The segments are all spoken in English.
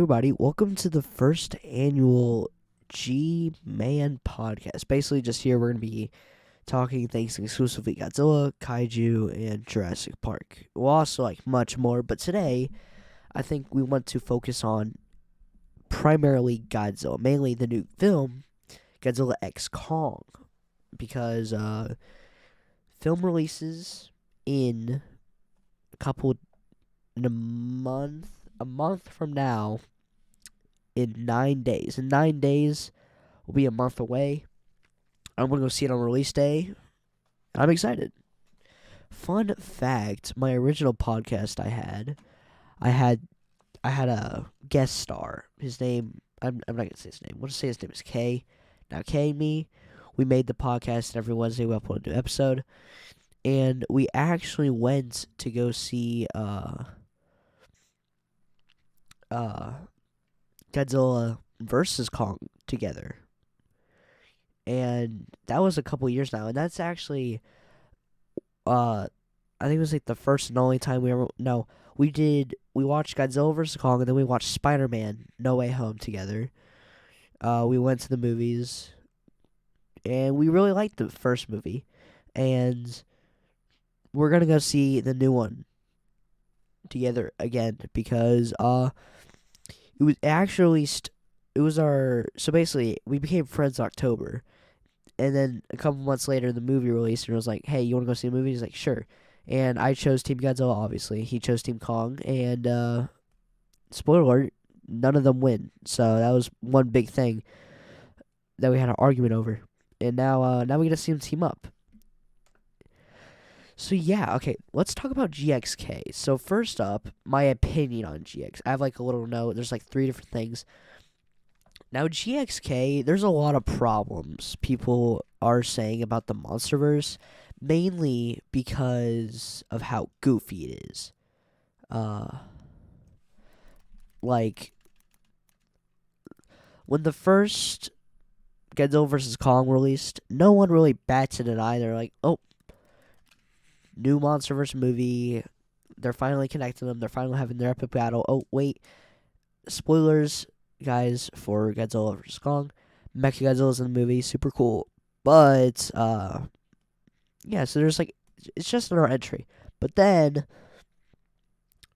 everybody? Welcome to the first annual G-Man podcast. Basically, just here we're going to be talking things exclusively Godzilla, Kaiju, and Jurassic Park. We'll also like much more, but today I think we want to focus on primarily Godzilla, mainly the new film, Godzilla X Kong, because film releases in a month from now in 9 days. In 9 days, we'll be a month away. I'm going to go see it on release day. I'm excited. Fun fact, my original podcast I had a guest star. His name, I'm not going to say his name. We'll just say his name is Kay. Now, Kay and me, we made the podcast, and every Wednesday we upload a new episode. And we actually went to go see Godzilla versus Kong together. And that was a couple years now. And that's actually, I think it was like the first and only time we watched Godzilla versus Kong, and then we watched Spider-Man No Way Home together. We went to the movies, and we really liked the first movie. And we're going to go see the new one together again because so basically we became friends in October, and then a couple months later the movie released, and it was like, hey, you want to go see the movie? He's like, sure. And I chose Team Godzilla, obviously. He chose Team Kong, and spoiler alert, none of them win. So that was one big thing that we had an argument over, and now we get to see them team up. So yeah, okay, let's talk about GXK. So first up, my opinion on GX. I have like a little note. There's like 3 different things. Now GXK, there's a lot of problems people are saying about the MonsterVerse, mainly because of how goofy it is. Like when the first Godzilla vs. Kong released, no one really batted an eye. They're like, oh, new MonsterVerse movie. They're finally connecting them. They're finally having their epic battle. Oh, wait. Spoilers, guys, for Godzilla vs. Kong. Mechagodzilla's in the movie. Super cool. But, yeah, so there's like, it's just another entry. But then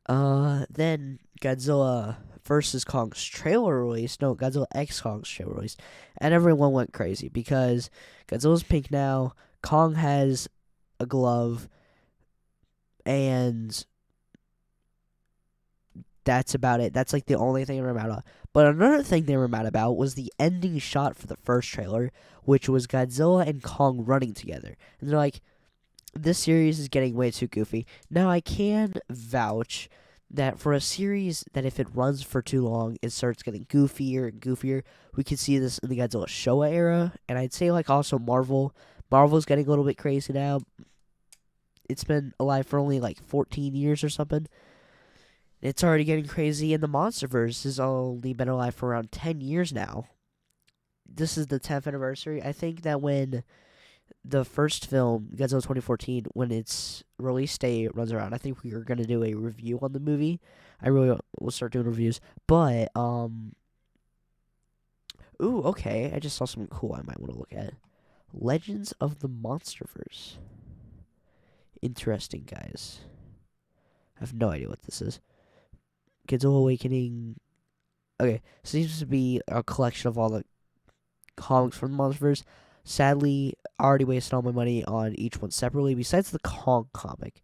Godzilla vs. Kong's trailer released. No, Godzilla X Kong's trailer released. And everyone went crazy because Godzilla's pink now. Kong has a glove. And that's about it. That's like the only thing they were mad about. But another thing they were mad about was the ending shot for the first trailer, which was Godzilla and Kong running together. And they're like, this series is getting way too goofy. Now, I can vouch that for a series that if it runs for too long, it starts getting goofier and goofier. We can see this in the Godzilla Showa era. And I'd say like also Marvel. Marvel's getting a little bit crazy now. It's been alive for only like 14 years or something. It's already getting crazy, and the MonsterVerse has only been alive for around 10 years now. This is the 10th anniversary. I think that when the first film, Godzilla 2014, when its release date runs around, I think we are going to do a review on the movie. I really will start doing reviews. But, ooh, okay. I just saw something cool I might want to look at. Legends of the MonsterVerse. Interesting, guys. I have no idea what this is. Godzilla Awakening. Okay, seems to be a collection of all the comics from the MonsterVerse. Sadly, I already wasted all my money on each one separately, besides the Kong comic.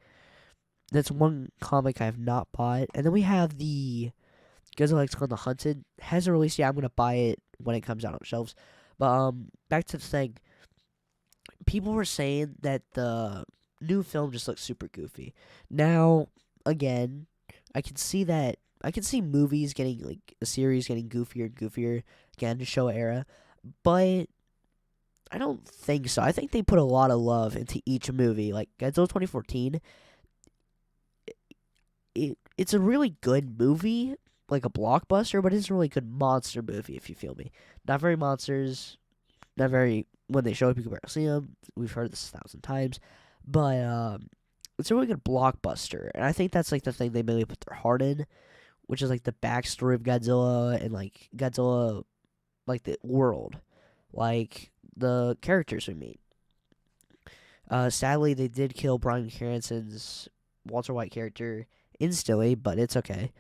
That's one comic I have not bought. And then we have the Godzilla X Kong The Hunted. Hasn't released yet. I'm going to buy it when it comes out on shelves. But back to the thing. People were saying that the new film just looks super goofy. Now, again, I can see movies getting, like, a series getting goofier and goofier, again, to show era, but I don't think so. I think they put a lot of love into each movie. Like, Godzilla 2014, it's a really good movie, like a blockbuster, but it's a really good monster movie, if you feel me. Not very monsters, not very, when they show up, you can barely see them. We've heard this 1,000 times. But it's a really good blockbuster, and I think that's like the thing they mainly put their heart in, which is like the backstory of Godzilla and like Godzilla, like the world, like the characters we meet. Sadly, they did kill Bryan Cranston's Walter White character instantly, but it's okay.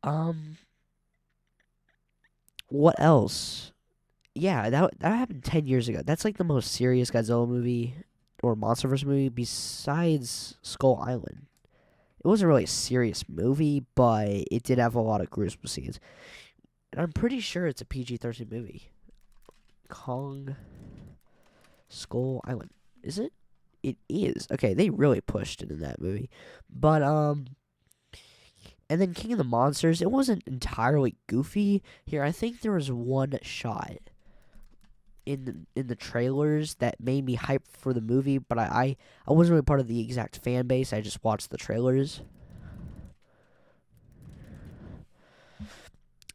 Um, what else? Yeah, that happened 10 years ago. That's like the most serious Godzilla movie or MonsterVerse movie besides Skull Island. It wasn't really a serious movie, but it did have a lot of gruesome scenes. And I'm pretty sure it's a PG-13 movie. Kong Skull Island. Is it? It is. Okay, they really pushed it in that movie. But and then King of the Monsters, it wasn't entirely goofy. Here, I think there was one shot in the trailers that made me hyped for the movie, but I wasn't really part of the exact fan base. I just watched the trailers.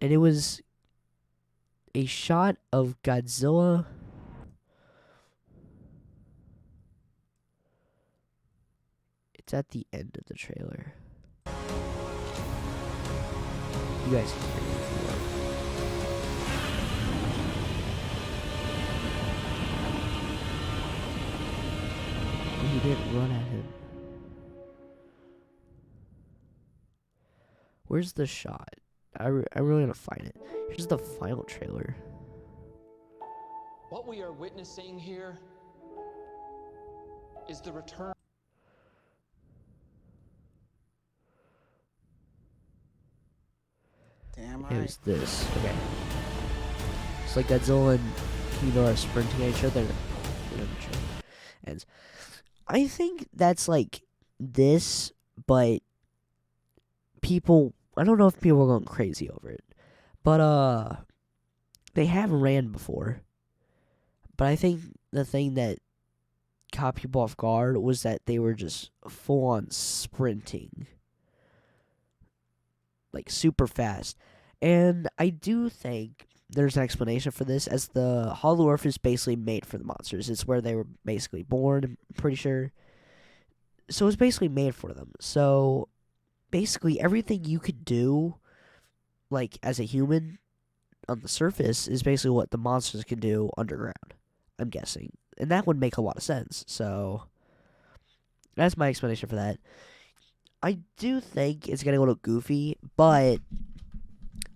And it was a shot of Godzilla. It's at the end of the trailer. You guys can hear me if you want. Oh, you didn't run at him. Where's the shot? I really want to find it. Here's the final trailer. What we are witnessing here is the return. Damn It right. was this. Okay. It's like Godzilla and King Ghidorah sprinting at each other. And I think that's like this, but people. I don't know if people are going crazy over it, but they have ran before. But I think the thing that caught people off guard was that they were just full on sprinting, like super fast. And I do think there's an explanation for this, as the Hollow Earth is basically made for the monsters. It's where they were basically born, I'm pretty sure. So it's basically made for them. So basically everything you could do, like as a human on the surface, is basically what the monsters can do underground, I'm guessing. And that would make a lot of sense. So that's my explanation for that. I do think it's getting a little goofy, but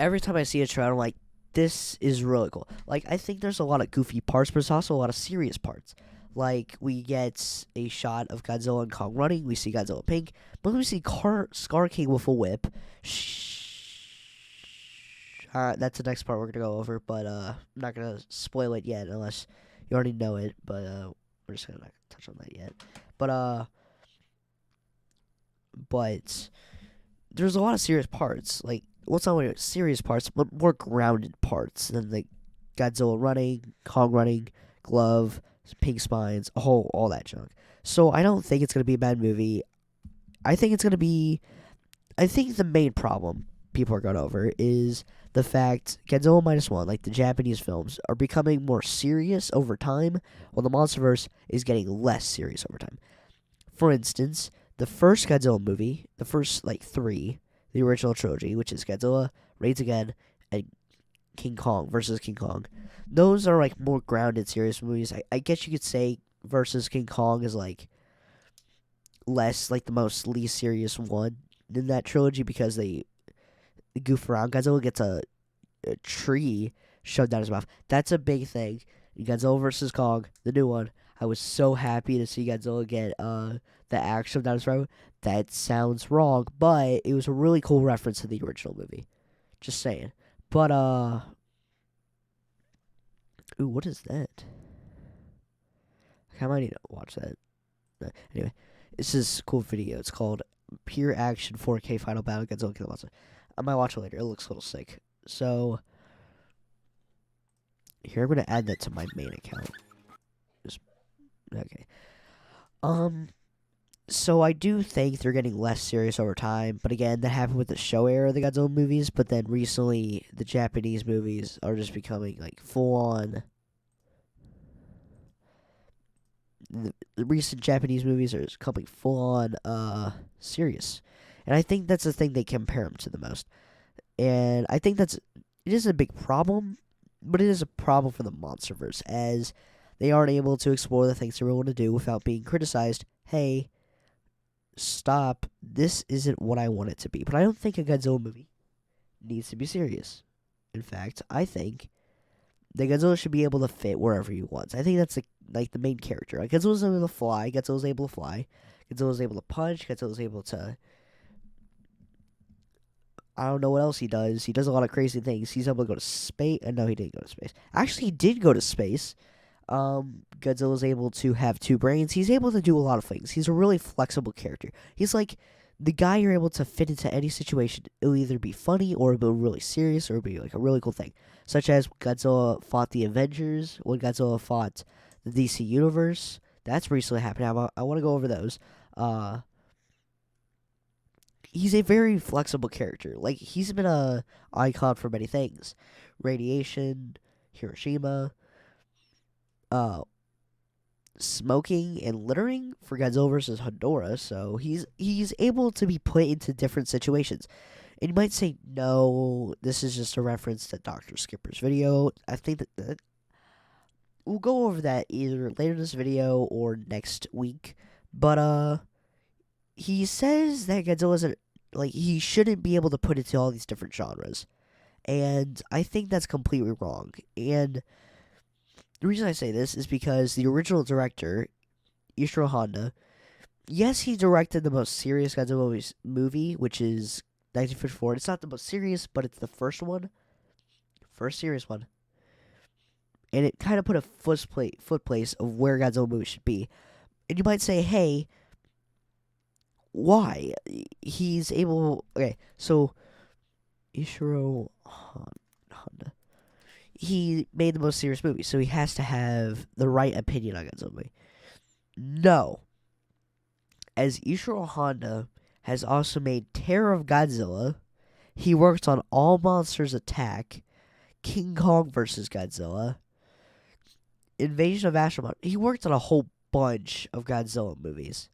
every time I see a trailer, I'm like, this is really cool. Like, I think there's a lot of goofy parts, but there's also a lot of serious parts. Like, we get a shot of Godzilla and Kong running. We see Godzilla pink. But then we see Scar King with a whip. That's the next part we're going to go over, but I'm not going to spoil it yet unless you already know it. But we're just going to not touch on that yet. But there's a lot of serious parts. Like, what's not really serious parts, but more grounded parts than like Godzilla running, Kong running, glove, pink spines, all that junk. So I don't think it's gonna be a bad movie. I think the main problem people are going over is the fact Godzilla -1, like the Japanese films, are becoming more serious over time, while the MonsterVerse is getting less serious over time. For instance, the first Godzilla movie, the first like three, the original trilogy, which is Godzilla, Raids Again, and King Kong versus King Kong. Those are like more grounded, serious movies. I guess you could say versus King Kong is like less like the most least serious one in that trilogy because they goof around. Godzilla gets a tree shoved down his mouth. That's a big thing. Godzilla versus Kong, the new one. I was so happy to see Godzilla get the axe shoved down his throat. That sounds wrong, but it was a really cool reference to the original movie. Just saying. But ooh, what is that? I might need to watch that. Anyway, this is a cool video. It's called Pure Action 4K Final Battle Godzilla King of the Monsters. I might watch it later. It looks a little sick. So here I'm gonna add that to my main account. Just okay. So I do think they're getting less serious over time, but again, that happened with the Showa era of the Godzilla movies. But then recently, the Japanese movies are just becoming like full on. The recent Japanese movies are becoming full on serious, and I think that's the thing they compare them to the most. And I think it is a big problem, but it is a problem for the MonsterVerse as they aren't able to explore the things they really want to do without being criticized. Hey, stop! This isn't what I want it to be. But I don't think a Godzilla movie needs to be serious. In fact, I think that Godzilla should be able to fit wherever he wants. I think that's the main character. Like Godzilla's able to fly. Godzilla's able to fly. Godzilla's able to punch. Godzilla's able to. I don't know what else he does. He does a lot of crazy things. He's able to go to space. No, he didn't go to space. Actually, he did go to space. Godzilla's able to have two brains. He's able to do a lot of things. He's a really flexible character. He's like the guy you're able to fit into any situation. It'll either be funny or it'll be really serious or it'll be like a really cool thing. Such as Godzilla fought the Avengers, when Godzilla fought the DC Universe. That's recently happened. I want to go over those. He's a very flexible character. Like he's been a icon for many things. Radiation, Hiroshima, uh smoking and littering for Godzilla versus Honduras, so he's able to be put into different situations. And you might say, no, this is just a reference to Dr. Skipper's video. I think that we'll go over that either later in this video or next week. But he says that Godzilla's he shouldn't be able to put into all these different genres. And I think that's completely wrong. And the reason I say this is because the original director, Ishiro Honda, yes, he directed the most serious Godzilla movie, which is 1954. It's not the most serious, but it's the first one. First serious one. And it kind of put a foot place of where Godzilla movie should be. And you might say, hey, why? He's able... Okay, so Ishiro Honda. He made the most serious movie, so he has to have the right opinion on Godzilla movie. No. As Ishiro Honda has also made Terror of Godzilla, he worked on All Monsters Attack, King Kong vs. Godzilla, Invasion of Astro. He worked on a whole bunch of Godzilla movies.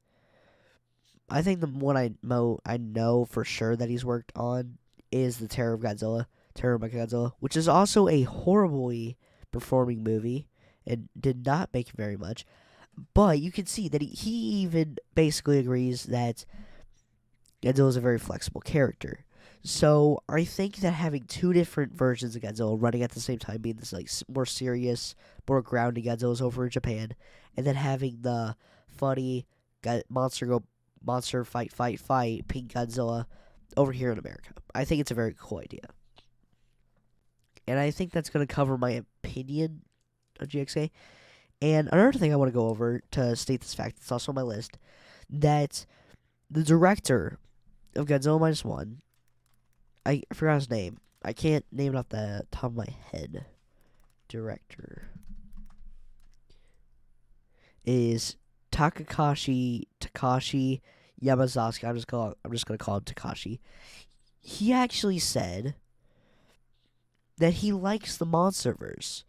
I think the one I know for sure that he's worked on is the Terror of Godzilla, which is also a horribly performing movie and did not make very much. But you can see that he even basically agrees that Godzilla is a very flexible character. So I think that having two different versions of Godzilla running at the same time, being this more serious, more grounded Godzilla's over in Japan, and then having the funny monster fight Pink Godzilla over here in America, I think it's a very cool idea. And I think that's going to cover my opinion of GXA. And another thing I want to go over to state this fact, it's also on my list, that the director of Godzilla Minus One, I forgot his name. I can't name it off the top of my head. Director is Takashi Yamazaki. I'm just gonna call him Takashi. He actually said that he likes the MonsterVerse,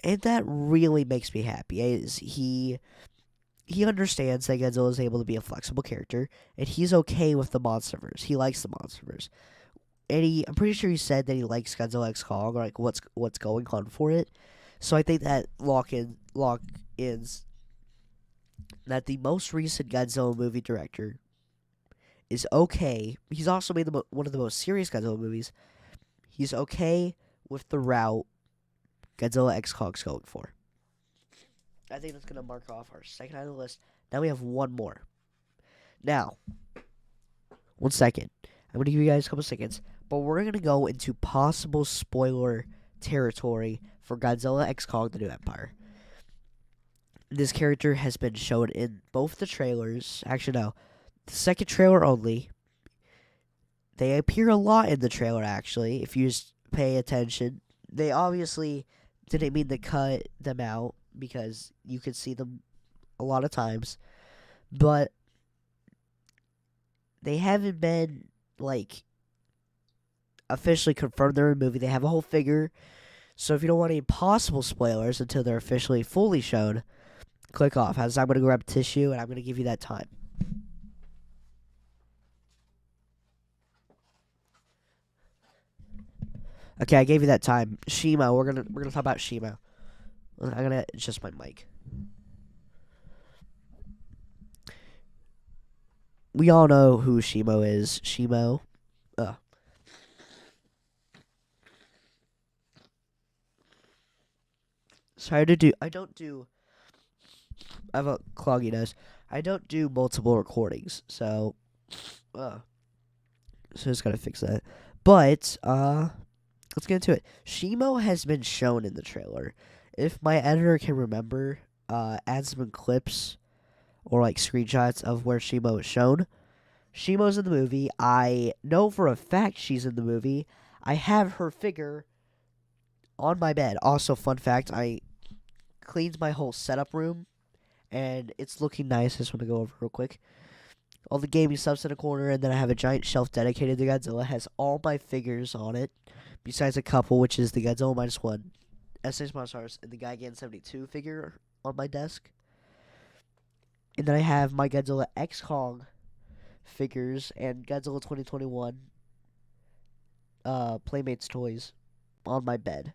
and that really makes me happy. Is he understands that Godzilla is able to be a flexible character, and he's okay with the MonsterVerse. He likes the MonsterVerse, and I'm pretty sure he said that he likes Godzilla X Kong, or like what's going on for it. So I think that lock ins that the most recent Godzilla movie director is okay. He's also made one of the most serious Godzilla movies. He's okay with the route Godzilla X Kong's going for. I think that's going to mark off our second on the list. Now we have one more. Now, 1 second. I'm going to give you guys a couple seconds, but we're going to go into possible spoiler territory for Godzilla X Kong The New Empire. This character has been shown in both the trailers. Actually, no. The second trailer only. They appear a lot in the trailer, actually, if you just pay attention. They obviously didn't mean to cut them out because you could see them a lot of times. But they haven't been, officially confirmed they're in a movie. They have a whole figure. So if you don't want any possible spoilers until they're officially fully shown, click off. As I'm going to grab tissue, and I'm going to give you that time. Okay, I gave you that time. Shimo, we're gonna talk about Shimo. I'm gonna adjust my mic. We all know who Shimo is. Shimo. Uh, sorry to do. I don't do. I have a cloggy nose. I don't do multiple recordings, uh, so just gotta fix that. But let's get into it. Shimo has been shown in the trailer. If my editor can remember, add some clips or like screenshots of where Shimo is shown. Shimo's in the movie. I know for a fact she's in the movie. I have her figure on my bed. Also, fun fact, I cleaned my whole setup room and it's looking nice. I just want to go over real quick. All the gaming stuff's in a corner, and then I have a giant shelf dedicated to Godzilla. It has all my figures on it, besides a couple, which is the Godzilla -1, S6 Monstars, and the Gigan 72 figure on my desk. And then I have my Godzilla X Kong figures and Godzilla 2021 Playmates toys on my bed.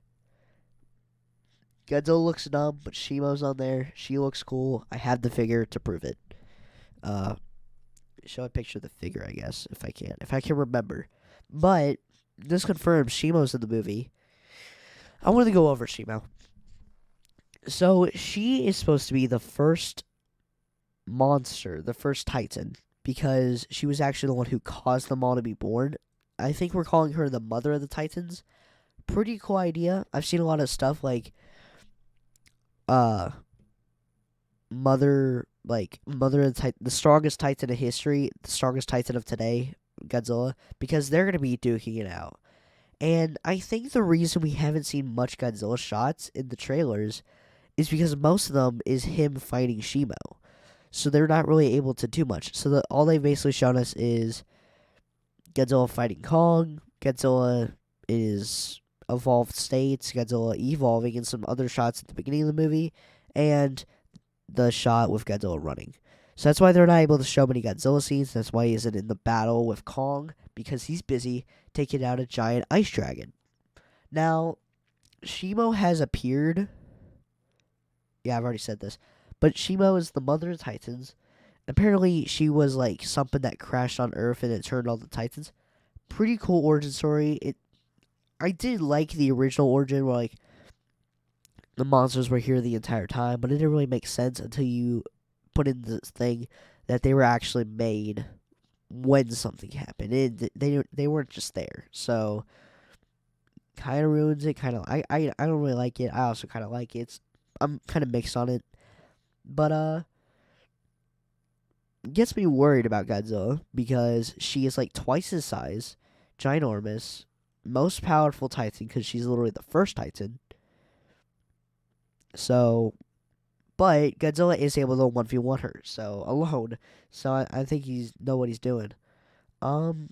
Godzilla looks dumb, but Shimo's on there. She looks cool. I have the figure to prove it. Uh, show a picture of the figure, I guess, if I can remember. But this confirms Shimo's in the movie. I want to go over Shimo. So she is supposed to be the first monster, the first Titan, because she was actually the one who caused them all to be born. I think we're calling her the mother of the Titans. Pretty cool idea. I've seen a lot of stuff like uh mother of the strongest Titan of history, the strongest Titan of today, Godzilla, because they're gonna be duking it out. And I think the reason we haven't seen much Godzilla shots in the trailers is because most of them is him fighting Shimo. So they're not really able to do much. So all they've basically shown us is Godzilla fighting Kong, Godzilla is evolved states, Godzilla evolving, and some other shots at the beginning of the movie, and the shot with Godzilla running. So that's why they're not able to show many Godzilla scenes. That's why he isn't in the battle with Kong, because he's busy taking out a giant ice dragon. Now, Shimo has appeared. Yeah, I've already said this. But Shimo is the mother of Titans. Apparently, she was like something that crashed on Earth and it turned all the Titans. Pretty cool origin story. I did like the original origin where like the monsters were here the entire time, but it didn't really make sense until you put in this thing that they were actually made when something happened. They weren't just there, so kind of ruins it. Kind of I don't really like it. I also kind of like it. I'm kind of mixed on it, but gets me worried about Godzilla because she is like twice his size, ginormous, most powerful Titan because she's literally the first Titan. So, but Godzilla is able to 1v1 her, so alone. So I think he's know what he's doing. Um,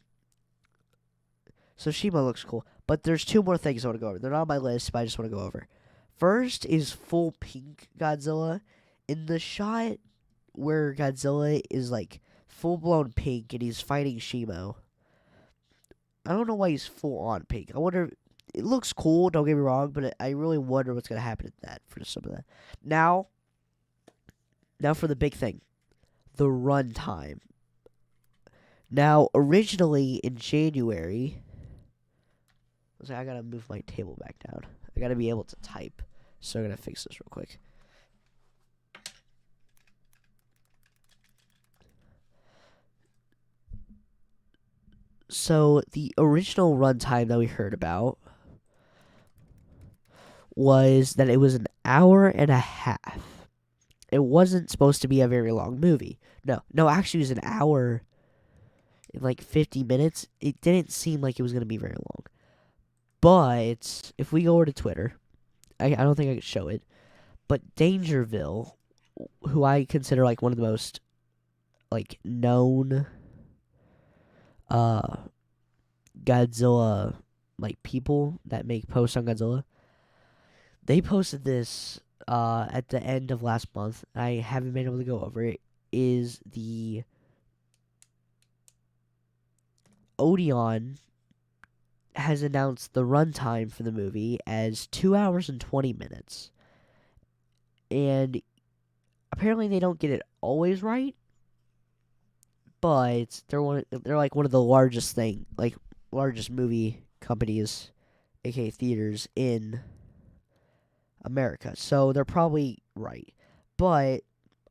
so Shima looks cool, but there's two more things I want to go over. They're not on my list, but I just want to go over. First is full pink Godzilla. In the shot where Godzilla is like full blown pink and he's fighting Shimo, I don't know why he's full on pink. I wonder. It looks cool. Don't get me wrong, but I really wonder what's gonna happen to that for some of that. Now for the big thing, the runtime. Now, originally in January, I gotta move my table back down. I gotta be able to type, so I'm gonna fix this real quick. So the original runtime that we heard about was that it was an hour and a half. It wasn't supposed to be a very long movie. No, actually, it was an hour and like 50 minutes. It didn't seem like it was gonna be very long. But if we go over to Twitter, I don't think I could show it, but Dangerville, who I consider like one of the most like known Godzilla like people that make posts on Godzilla, they posted this at the end of last month. I haven't been able to go over it. Is the Odeon has announced the runtime for the movie as 2 hours and 20 minutes. And apparently they don't get it always right, but they're like one of the largest movie companies, aka theaters in America. So they're probably right. But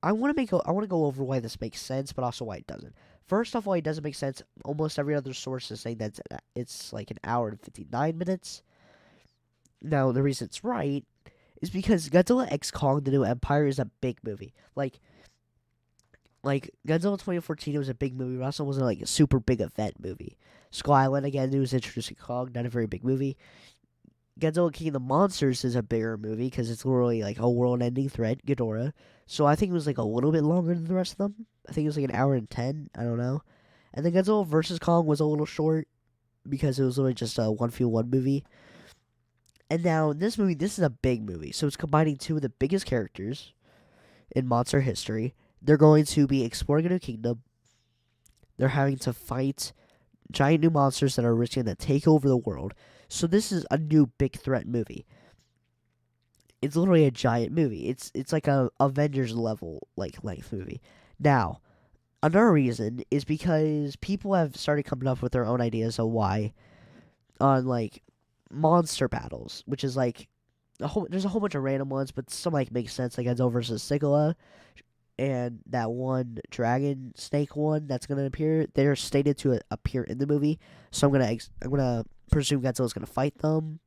I want to go over why this makes sense, but also why it doesn't. First off, why it doesn't make sense. Almost every other source is saying that it's like an hour and 59 minutes. Now the reason it's right is because Godzilla X Kong: The New Empire is a big movie. Like Godzilla 2014, it was a big movie, but also wasn't like a super big event movie. Skull Island again, it was introducing Kong, not a very big movie. Godzilla King of the Monsters is a bigger movie because it's literally like a world-ending threat, Ghidorah. So I think it was like a little bit longer than the rest of them. I think it was like an hour and 10. I don't know. And then Godzilla versus Kong was a little short because it was literally just a 1v1 movie. And now in this movie, this is a big movie, so it's combining two of the biggest characters in monster history. They're going to be exploring a new kingdom. They're having to fight giant new monsters that are risking to take over the world. So this is a new big threat movie. It's literally a giant movie. It's like a Avengers level like length movie. Now, another reason is because people have started coming up with their own ideas of why on like monster battles, which is like there's a whole bunch of random ones, but some like make sense, like Godzilla versus Sigala and that one dragon snake one that's gonna appear. They're stated to appear in the movie, so I'm gonna presume Godzilla's gonna fight them.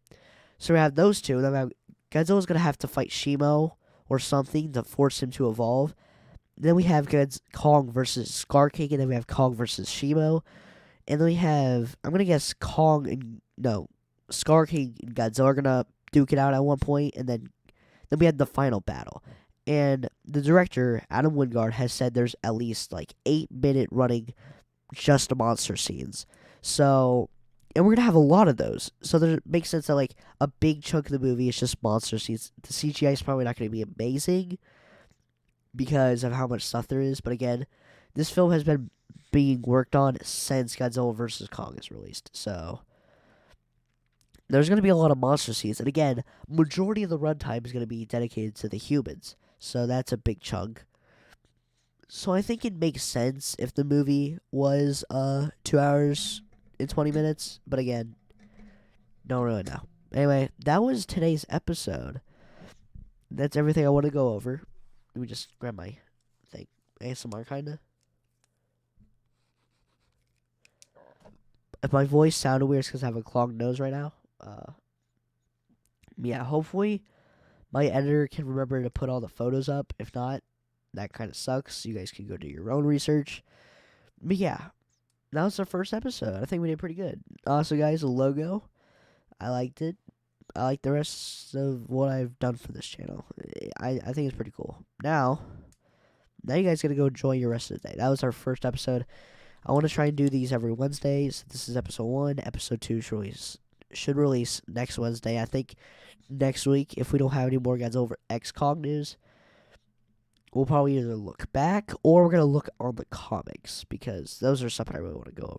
So we have those two. Then we have Godzilla's gonna have to fight Shimo or something to force him to evolve. Then we have Kong versus Scar King, and then we have Kong versus Shimo, and then we have I'm gonna guess Kong and no Scar King and Godzilla are gonna duke it out at one point, and then we had the final battle. And the director, Adam Wingard, has said there's at least like 8-minute running just monster scenes. So, and we're gonna have a lot of those. So there makes sense that like a big chunk of the movie is just monster scenes. The CGI is probably not gonna be amazing because of how much stuff there is. But again, this film has been being worked on since Godzilla vs Kong is released. So there's going to be a lot of monster scenes. And again, majority of the runtime is going to be dedicated to the humans. So that's a big chunk. So I think it makes sense if the movie was 2 hours and 20 minutes. But again, don't really know. Anyway, that was today's episode. That's everything I want to go over. Let me just grab my thing. ASMR, kind of. If my voice sounded weird, it's because I have a clogged nose right now. Yeah, hopefully my editor can remember to put all the photos up. If not, that kind of sucks. You guys can go do your own research. But yeah, that was our first episode. I think we did pretty good. Also, guys, the logo, I liked it. I like the rest of what I've done for this channel. I think it's pretty cool. Now you guys gotta go enjoy your rest of the day. That was our first episode. I want to try and do these every Wednesday. So this is episode 1. Episode 2 should release next Wednesday. I think next week, if we don't have any more Godzilla X Kong news, we'll probably either look back or we're going to look on the comics because those are something I really want to go over.